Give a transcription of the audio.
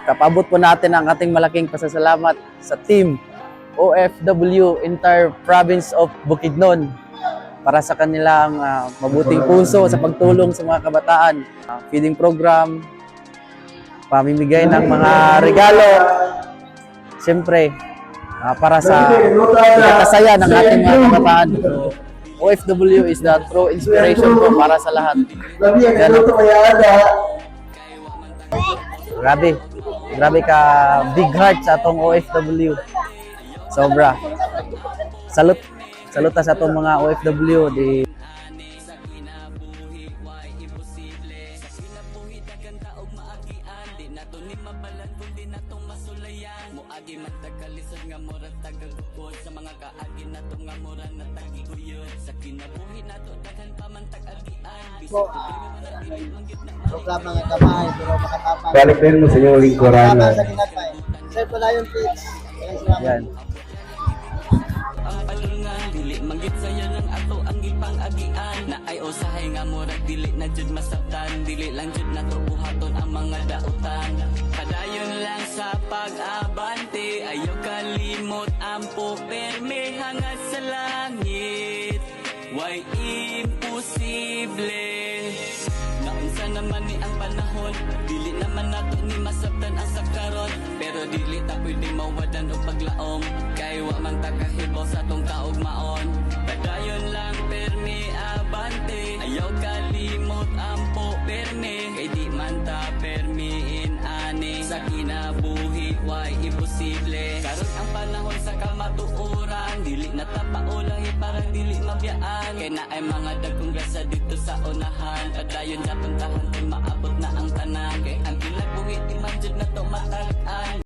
Kapabot po natin ang ating malaking pasasalamat sa team OFW entire province of Bukidnon para sa kanilang mabuting puso sa pagtulong sa mga kabataan, feeding program, pamimigay ng mga regalo, siyempre para sa ikakasaya ng ating mga kabataan. So, OFW is the true inspiration po para sa lahat. Yan. Grabe ka big heart sa atong OFW. Sobra. Salute sa atong mga OFW di sa mga kaagi na to nga mura na tagiguyod sa kinabuhi nato daghan pa man tag-agian Program mga kamay, pero makatapang. Balik din mo sa inyong lingkuran. Sa kinatay. Sir, pala yung pitch. yan. ang palungan dili manggit saya lang ato ang ipang-agian na ay usahay nga murag dili na jud masabtan dili lang jud nato buhaton ang mga dautan padayon lang sa pag-abante ayaw kalimot ang puperme hangad sa langit why imposible naunsa naman ni ang panahon dili naman nato ni masabtan ang sakaron pero dili ta pwede mawadan og paglaom kay wa man ta kahibaw sa tong kaugmaon padayon lang permi abante ayaw kalimot ang perme kay di man ta permiin ani sa kinabuhi why imposible karon ang panahon sa kamatuoran dili na ta paulahi para dili mabiyaan kay na ay mga dagkong grasa dito sa unahan padayon sa puntahan kay maabot na ang tanan kay ang kinabuhi di man jud na